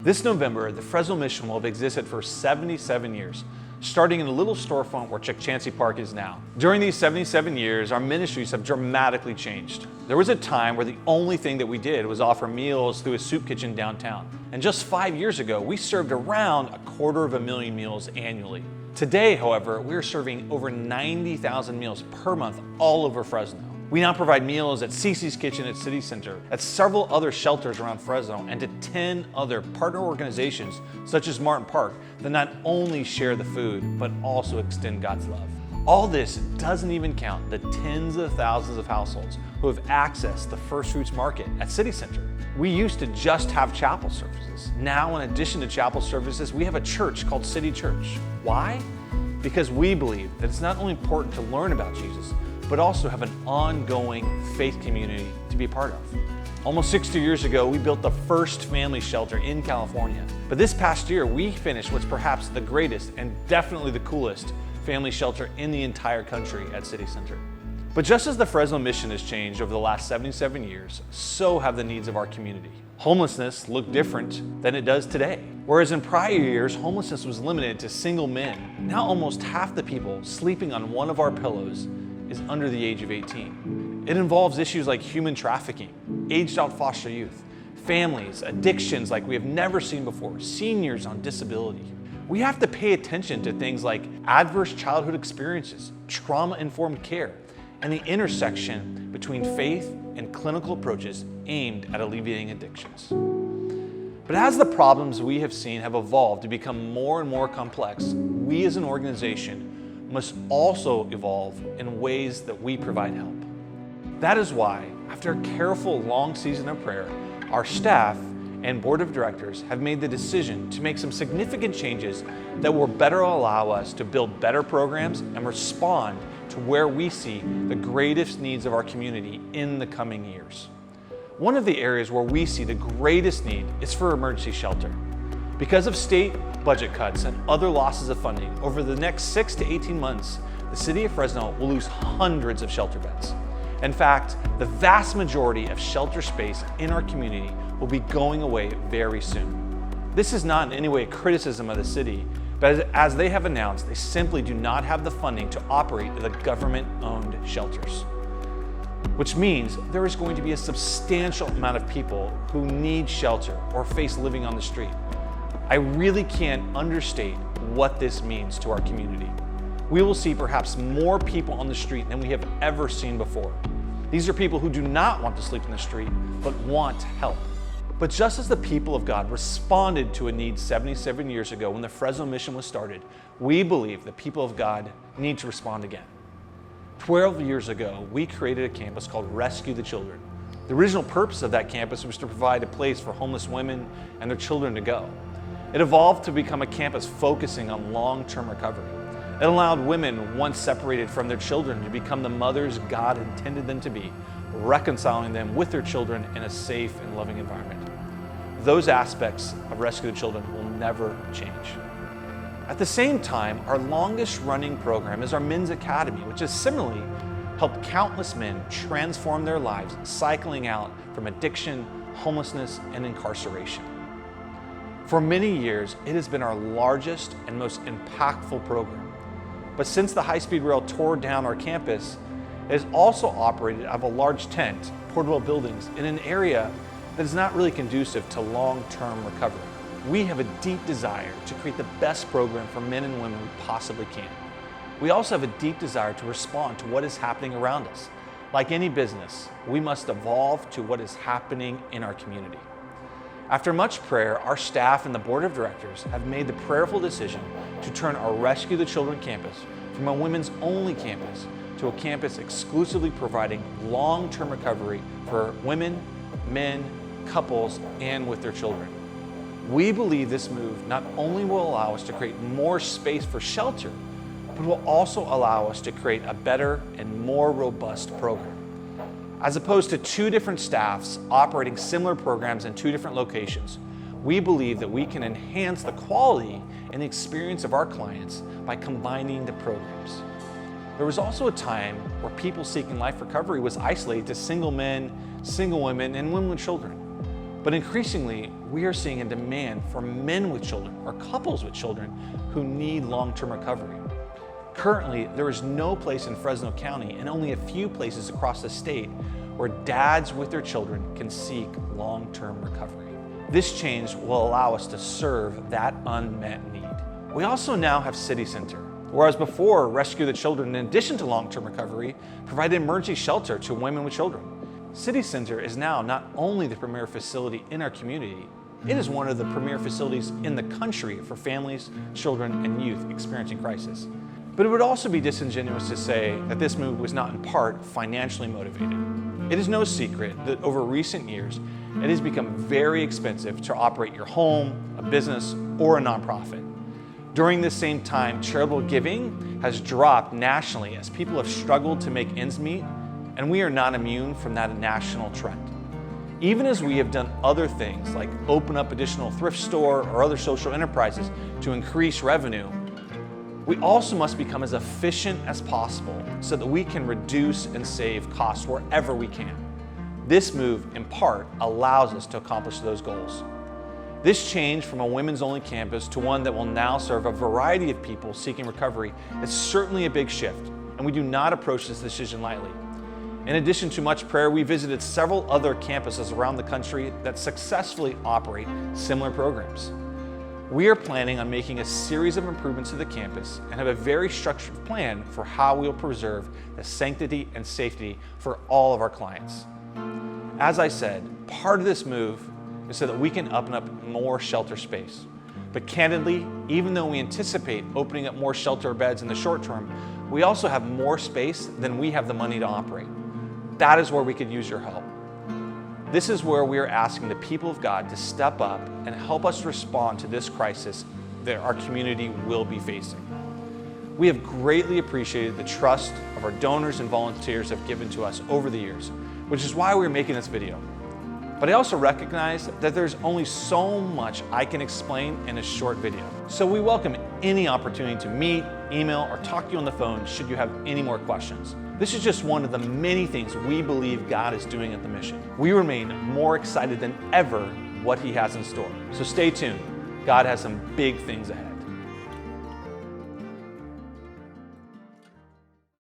This November, the Fresno Mission will have existed for 77 years, starting in a little storefront where Chancey Park is now. During these 77 years, our ministries have dramatically changed. There was a time where the only thing that we did was offer meals through a soup kitchen downtown. And just 5 years ago, we served around 250,000 meals annually. Today, however, we're serving over 90,000 meals per month all over Fresno. We now provide meals at Cece's Kitchen at City Center, at several other shelters around Fresno, and to 10 other partner organizations, such as Martin Park, that not only share the food, but also extend God's love. All this doesn't even count the tens of thousands of households who have accessed the First Fruits Market at City Center. We used to just have chapel services. Now, in addition to chapel services, we have a church called City Church. Why? Because we believe that it's not only important to learn about Jesus, but also have an ongoing faith community to be a part of. Almost 60 years ago, we built the first family shelter in California. But this past year, we finished what's perhaps the greatest and definitely the coolest family shelter in the entire country at City Center. But just as the Fresno Mission has changed over the last 77 years, so have the needs of our community. Homelessness looked different than it does today. Whereas in prior years, homelessness was limited to single men, now almost half the people sleeping on one of our pillows is under the age of 18. It involves issues like human trafficking, aged-out foster youth, families, addictions like we have never seen before, seniors on disability. We have to pay attention to things like adverse childhood experiences, trauma-informed care, and the intersection between faith and clinical approaches aimed at alleviating addictions. But as the problems we have seen have evolved to become more and more complex, we as an organization must also evolve in ways that we provide help. That is why, after a careful, long season of prayer, our staff and board of directors have made the decision to make some significant changes that will better allow us to build better programs and respond to where we see the greatest needs of our community in the coming years. One of the areas where we see the greatest need is for emergency shelter. Because of state budget cuts and other losses of funding, over the next 6 to 18 months, the city of Fresno will lose hundreds of shelter beds. In fact, the vast majority of shelter space in our community will be going away very soon. This is not in any way a criticism of the city, but as they have announced, they simply do not have the funding to operate the government-owned shelters. Which means there is going to be a substantial amount of people who need shelter or face living on the street. I really can't understate what this means to our community. We will see perhaps more people on the street than we have ever seen before. These are people who do not want to sleep in the street, but want help. But just as the people of God responded to a need 77 years ago when the Fresno Mission was started, we believe the people of God need to respond again. 12 years ago, we created a campus called Rescue the Children. The original purpose of that campus was to provide a place for homeless women and their children to go. It evolved to become a campus focusing on long-term recovery. It allowed women once separated from their children to become the mothers God intended them to be, reconciling them with their children in a safe and loving environment. Those aspects of Rescue the Children will never change. At the same time, our longest running program is our Men's Academy, which has similarly helped countless men transform their lives, cycling out from addiction, homelessness, and incarceration. For many years, it has been our largest and most impactful program. But since the high-speed rail tore down our campus, it has also operated out of a large tent, portable buildings, in an area that is not really conducive to long-term recovery. We have a deep desire to create the best program for men and women we possibly can. We also have a deep desire to respond to what is happening around us. Like any business, we must evolve to what is happening in our community. After much prayer, our staff and the board of directors have made the prayerful decision to turn our Rescue the Children campus from a women's only campus to a campus exclusively providing long-term recovery for women, men, couples, and with their children. We believe this move not only will allow us to create more space for shelter, but will also allow us to create a better and more robust program. As opposed to two different staffs operating similar programs in two different locations, we believe that we can enhance the quality and the experience of our clients by combining the programs. There was also a time where people seeking life recovery was isolated to single men, single women, and women with children. But increasingly, we are seeing a demand for men with children or couples with children who need long-term recovery. Currently, there is no place in Fresno County and only a few places across the state where dads with their children can seek long-term recovery. This change will allow us to serve that unmet need. We also now have City Center, whereas before Rescue the Children, in addition to long-term recovery, provided emergency shelter to women with children. City Center is now not only the premier facility in our community, it is one of the premier facilities in the country for families, children, and youth experiencing crisis. But it would also be disingenuous to say that this move was not in part financially motivated. It is no secret that over recent years, it has become very expensive to operate your home, a business, or a nonprofit. During this same time, charitable giving has dropped nationally as people have struggled to make ends meet, and we are not immune from that national trend. Even as we have done other things like open up additional thrift store or other social enterprises to increase revenue, we also must become as efficient as possible so that we can reduce and save costs wherever we can. This move, in part, allows us to accomplish those goals. This change from a women's-only campus to one that will now serve a variety of people seeking recovery is certainly a big shift, and we do not approach this decision lightly. In addition to much prayer, we visited several other campuses around the country that successfully operate similar programs. We are planning on making a series of improvements to the campus and have a very structured plan for how we will preserve the sanctity and safety for all of our clients. As I said, part of this move is so that we can open up more shelter space. But candidly, even though we anticipate opening up more shelter beds in the short term, we also have more space than we have the money to operate. That is where we could use your help. This is where we are asking the people of God to step up and help us respond to this crisis that our community will be facing. We have greatly appreciated the trust of our donors and volunteers have given to us over the years, which is why we're making this video. But I also recognize that there's only so much I can explain in a short video. So we welcome any opportunity to meet, email, or talk to you on the phone should you have any more questions. This is just one of the many things we believe God is doing at the mission. We remain more excited than ever what He has in store. So stay tuned. God has some big things ahead.